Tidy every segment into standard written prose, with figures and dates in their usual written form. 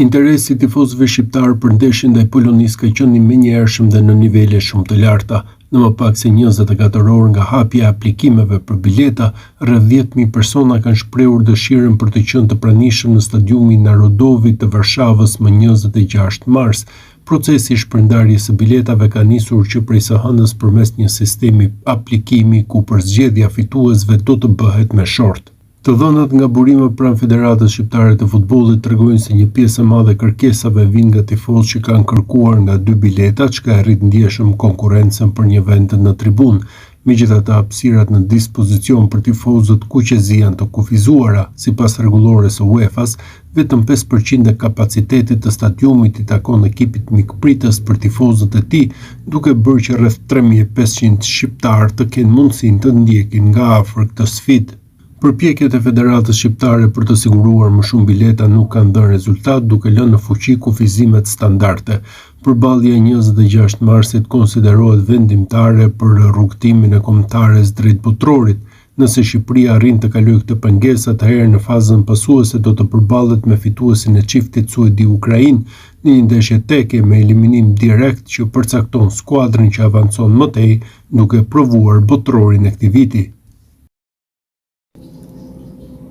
Interesi i tifozëve shqiptar për ndeshjen ndaj Polonisë ka qenë i menjëhershëm dhe në nivele shumë të larta. Në më pak se 24 orë nga hapja e aplikimeve për bileta, rreth 10.000 persona kanë shprehur dëshirën për të qenë të pranishëm në stadiumin Narodovi të Varshavës më 26 mars. Procesi i shpërndarjes së biletave ka nisur që prej së hënës përmes një sistemi aplikimi ku përzgjedhja fituesve do të bëhet me short. Të dhënat nga burime pranë Federatës Shqiptare të Futbollit tregojnë se një pjesë e madhe kërkesave vijnë nga tifozë që kanë kërkuar nga 2 bileta, çka e rrit ndjeshëm konkurrencën për një vend në tribunë. Megjithatë, hapësirat në dispozicion për tifozët kuqezi janë të kufizuara, sipas rregullores së UEFA-s, vetëm 5% e kapacitetit të stadiumit i takon ekipit mikpritës për tifozët e tij, duke bërë që rreth 3.500 shqiptarë të kenë mundësinë të ndjekin nga afër këtë sfidë. Përpjekjet e Federatës Shqiptare për të siguruar më shumë bileta nuk kanë dhënë rezultat, duke lënë në fuqi kufizimet standarde. Përballja e 26 marsit konsiderohet vendimtare për rrugtimin e kombëtares drejt botrorit. Nëse Shqipëria arrin të kalojë këtë pengesë, atëherë në fazën pasuese do të përballet me fituesin e çiftit Suedi-Ukrainë në një ndeshje teke me eliminim direkt që përcakton skuadrën që avancon më tej, duke provuar botrorin e këtij viti.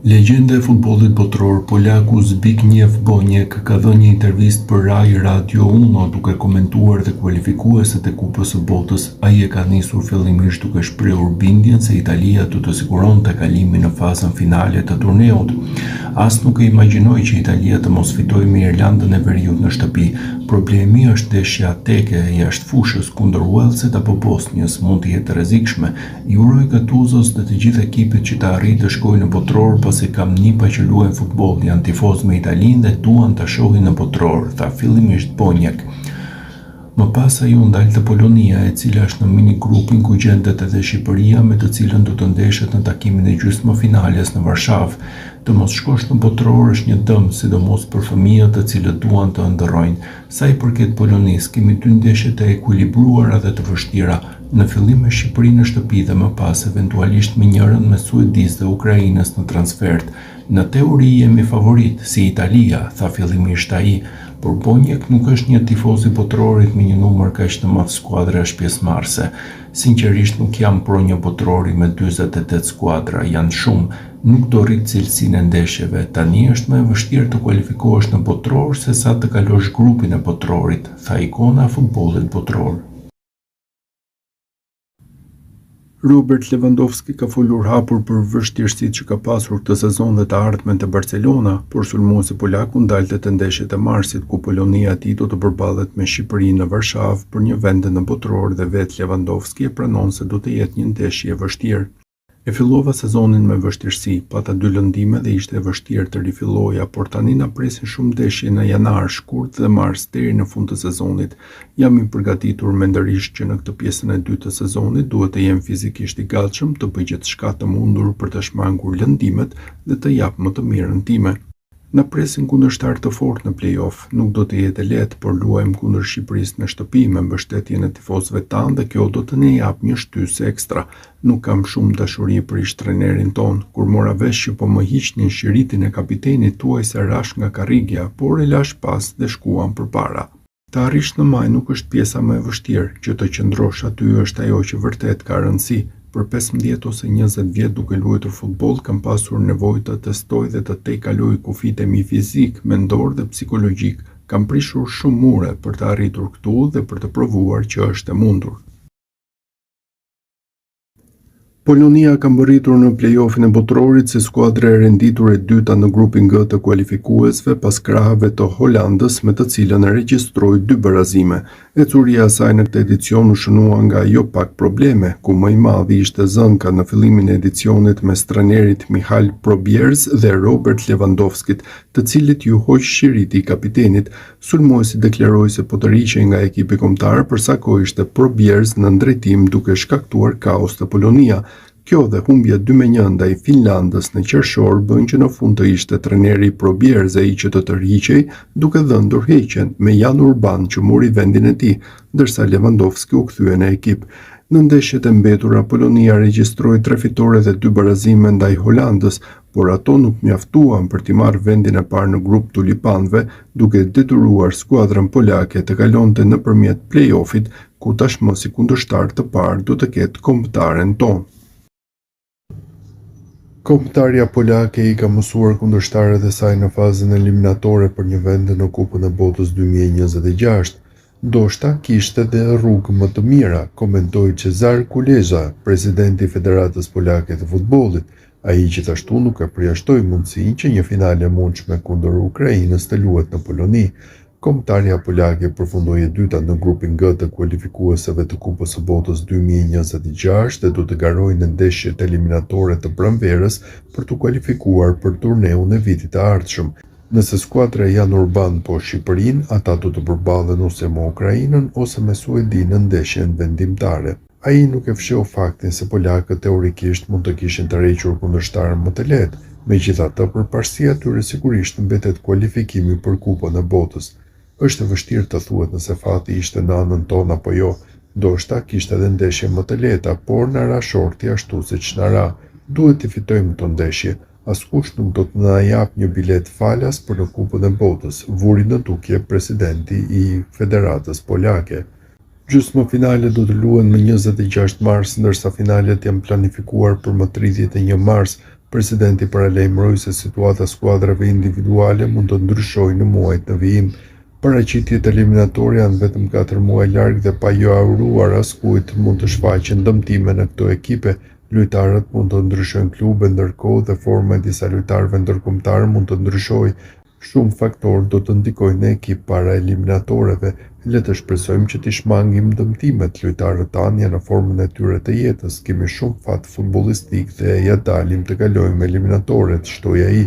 Legjenda e futbollit botror, polaku Zbigniew Boniek ka dhënë një intervistë për Rai Radio Uno duke komentuar dhe kualifikueset e Kupës së Botës. Ai e ka nisur fillimisht duke shprehur bindjen se Italia do të siguronte kalimin në fazën finale të turneut. As nuk e imagjinoi që Italia të mos fitojë me Irlandën e Veriut në shtëpi. Problemi është ndeshja teke jashtë fushës kundër Walesit apo Bosnjës mund të jetë rrezikshme. I uroj Gattusos dhe të gjithë ekipit që të arrijë të shkojë në botror, pasi kam nipa që luajnë futboll, janë tifozë me Italinë dhe duan ta shohin në botror, tha fillimisht Boniek. Më pas ai u ndal te Polonia, e cila është në minigrupin ku gjendet edhe Shqipëria, me të cilën do të ndeshet në takimin e gjysmëfinales në Varshavë. Të mos shkosh në botror është një dëm, sidomos për fëmijët të cilët duan të ëndërrojnë. Sa i përket Polonisë, kemi 2 ndeshje të ekuilibruara dhe të vështira. Në fillim me Shqipërinë në shtëpi dhe më pas eventualisht me njërin me Suedisë dhe Ukrainës në transfert. Në teori jemi favorit, si Italia, tha fillimisht ai, por Boniek nuk është një tifoz i botrorit me një numër kaq të madh skuadrash pjesëmarrëse. Sinqerisht nuk jam pro një botrori me 48 skuadra, janë shumë, nuk do rrit cilësinë e ndeshjeve. Tani është më e vështirë të kualifikohesh në botror se sa të kalosh grupin e botrorit, tha ikona e futbollit botror. Robert Lewandowski ka folur hapur për vështirësitë që ka pasur këtë sezon dhe të ardhmen te Barcelona, por sulmuesi polak u ndalte te ndeshjet e marsit ku Polonia e tij do të përballet me Shqipërinë në Varshavë për një vend në botror dhe vetë Lewandowski e pranon se do të jetë një ndeshje e vështirë. E fillova sezonin me vështirësi, pata 2 lëndime dhe ishte e vështirë të rifilloja, por tani na presin shumë ndeshje në janar, shkurt dhe mars deri në fund të sezonit. Jam i përgatitur mendërisht që në këtë pjesën e dytë të sezonit duhet të jem fizikisht i gatshëm të bëj gjithçka të mundur për të shmangur lëndimet dhe të jap më të mirën time. Na presin kundërshtar të fortë në play-off, nuk do të jetë lehtë, por luajmë kundër Shqipërisë në shtëpi me mbështetjen e tifozëve tanë dhe kjo do të na jap një shtysë ekstra. Nuk kam shumë dashuri për ish trenerin ton, kur mora vesh që po më hiqnin shiritin e kapitenit tuaj se rash nga karrigja, por e lash pas dhe shkuam përpara. Të arrish në maj nuk është pjesa më e vështirë, që të qëndrosh aty është ajo që vërtet ka rëndësi. Për 15 ose 20 vjet duke luajtur futboll kam pasur nevojë të testoj dhe të tejkaloj kufijtë mi fizik, mendor dhe psikologjik. Kam prishur shumë mure për të arritur këtu dhe për të provuar që është e mundur. Polonia ka mbërritur në play-offin e botrorit si skuadra e renditur e dyta në grupin G të kualifikuesve pas krahave të Holandës me të cilën e regjistroi 2 barazime. Ecuria e saj në këtë edicion u shënua nga jo pak probleme, ku më i madhi ishte zënka në fillimin e edicionit mes trajnerit Michal Probierz dhe Robert Lewandowskit, të cilit ju hoq shiriti i kapitenit. Sulmuesi deklaroi se po të riqej nga ekipi kombëtar përsa kohë ishte Probierz në drejtim duke shkaktuar kaos te Polonia. Kjo dhe humbja 2-1 ndaj Finlandës në qershor bën që në fund të ishte trajneri Probierz ai që të tërhiqej, duke dhënë ndërheqjen me Jan Urban që mori vendin e tij, ndërsa Lewandowski u kthye në ekip. Në ndeshjet e mbetura, Polonia regjistroi 3 fitore dhe 2 barazime ndaj Holandës, por ato nuk mjaftuan për t'i marrë vendin e parë në grup tulipanëve, duke detyruar skuadrën polake të kalonte nëpërmjet play-offit, ku tashmë si kundërshtar të parë do të ketë kombëtaren tonë. Kombëtarja polake i ka mësuar kundërshtarët e saj në fazën eliminatore për një vend në Kupën e Botës 2026. Ndoshta kishte dhe rrugë më të mira, komentoi Cezar Kuleza, presidenti i Federatës Polake të Futbollit. Ai gjithashtu nuk e përjashtoi mundësinë që një finale e mundshme kundër Ukrainës të luhet në Poloni. Kombëtarja polake përfundoi e dyta në grupin G të kualifikuesve të Kupës së Botës 2026 dhe do të garojë në ndeshjet eliminatore të pranverës për të kualifikuar për turneun e vitit të ardhshëm. Nëse skuadra e Jan Urban po Shqipërinë, ata do të përballen ose me Ukrainën ose me Suedinë në ndeshjen vendimtare. Ai nuk e fsheu faktin se polakët teorikisht mund të kishin tërhequr kundërshtarën më të lehtë, megjithatë përparësia e tyre sigurisht mbetet kualifikimi për Kupën e Botës. Është e vështirë të thuhet nëse fati ishte në anën tonë apo jo. Ndoshta kishte edhe ndeshje më të lehta, por na ra shorti ashtu siç na ra. Duhet të fitojmë këtë ndeshje. Askush nuk do të na jap një bilet falas për në Kupën e Botës, vuri në tukje presidenti i Federatës Polake. Gjysmëfinalet do të luhen më 26 mars, ndërsa finalet janë planifikuar për më 31 mars. Presidenti paralajmëroi se situata e skuadrave individuale mund të ndryshojë në muajt në vijim. Paraqitjet eliminatore janë vetëm 4 muaj larg dhe pa jo auruar askujt mund të shfaqen dëmtime në këto ekipe. Lojtarët mund të ndryshojnë klube, ndërkohë dhe forma e disa lojtarëve ndërkombëtar mund të ndryshojë. Shumë faktorë do të ndikojnë në ekip para eliminatoreve. Le të shpresojmë që t'i shmangim dëmtimet. Lojtarët tanë janë në formën e tyre të jetës. Kemi shumë fat futbollistik dhe ja dalim të kalojmë eliminatoret, shtoi ai.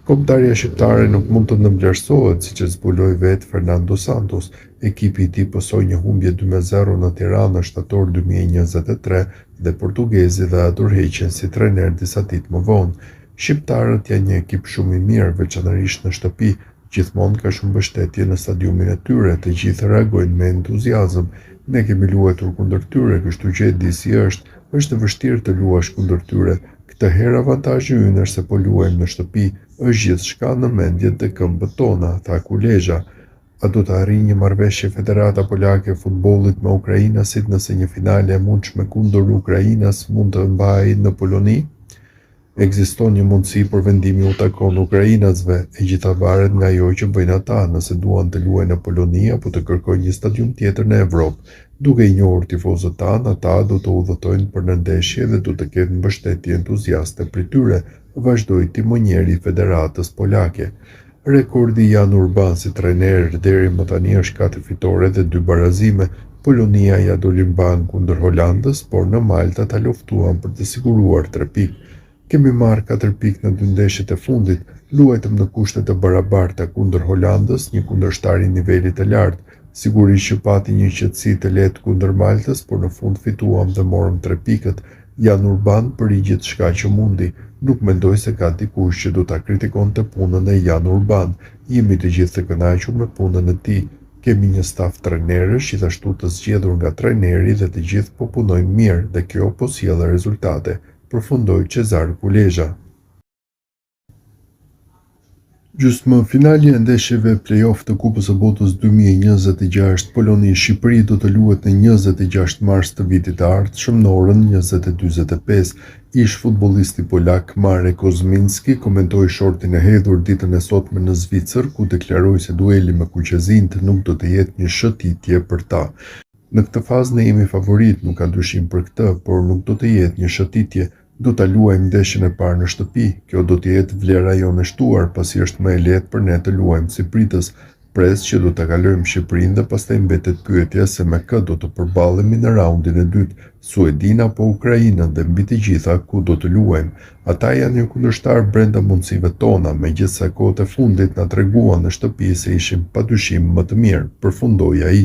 Kombëtarja shqiptare nuk mund të nënvlerësohet, siç e zbuloi vetë Fernando Santos. Ekipi i tij pësoi një humbje 2-0 në Tiranë në shtator 2023 dhe portugezi dha dorëheqjen si trajner disa ditë më vonë. Shqiptarët janë një ekip shumë i mirë, veçanërisht në shtëpi. Gjithmonë ka shumë mbështetje në stadiumin e tyre, të gjithë reagojnë me entuziazëm. Ne kemi luajtur kundër tyre, kështu që e di si është. Është e vështirë të luash kundër tyre. Këtë herë avantazhi ynë është se po luajmë në shtëpi, është gjithçka në mendjet dhe këmbët tona, tha Kuleza. A do të arrijë një marrëveshje Federata Polake e Futbollit me ukrainasit nëse një finale e mundshme kundër Ukrainës mund të mbahej në Poloni? Ekziston një mundësi për vendimi u takon ukrainasve, e gjitha varet nga ajo që bëjnë ata, nëse duan të luajnë në Poloni apo të kërkojnë një stadium tjetër në Evropë. Duke i njohur tifozët tanë, ata do të udhëtojnë për në ndeshje dhe do të ketë mbështetje entuziaste prej tyre, vazhdoi timonjeri i Federatës Polake. Rekordi i Jan Urban si trajner deri më tani është 4 fitore dhe 2 barazime. Polonia ja doli mban kundër Holandës, por në Malta ta luftuan për të siguruar 3 pikë. Kemi marrë 4 pikë në 2 ndeshjet e fundit, luajtëm në kushte të barabarta kundër Holandës, një kundërshtar i nivelit të lartë. Sigurisht që pati një qetësi të lehtë kundër Maltës, por në fund fituam dhe morëm 3 pikët. Jan Urban bëri gjithçka që mundi. Nuk mendoj se ka dikush që do ta kritikonte punën e Jan Urban. Jemi të gjithë të kënaqur me punën e tij. Kemi një staf trajnerësh gjithashtu të zgjedhur nga trajneri dhe të gjithë po punojnë mirë dhe kjo po sjell rezultate, përfundoi Cezar Kuleza. Gjysmëfinali e ndeshjeve play-off të Kupës së Botës 2026 Poloni-Shqipëri do të luhet në 26 mars të vitit të ardhshëm në orën 20:45. Ish futbollisti polak Marek Kozminski komentoi shortin e hedhur ditën e sotme në Zvicër, ku deklaroi se dueli me Kuqezinët nuk do të jetë një shëtitje për ta. Në këtë fazë ne jemi favorit, nuk ka dyshim për këtë, por nuk do të jetë një shëtitje. Do ta luajmë ndeshjen e parë në shtëpi. Kjo do të jetë vlera jonë e shtuar, pasi është më e lehtë për ne të luajmë si pritës. Pres që do ta kalojmë Shqipërinë dhe pastaj mbetet pyetja se me kë do të përballemi në raundin e dytë, Suedinë apo Ukrainën dhe mbi të gjitha ku do të luajmë. Ata janë një kundërshtar brenda mundësive tona, megjithëse kohët e fundit na treguan në shtëpi se ishim padyshim më të mirë, përfundoi ai.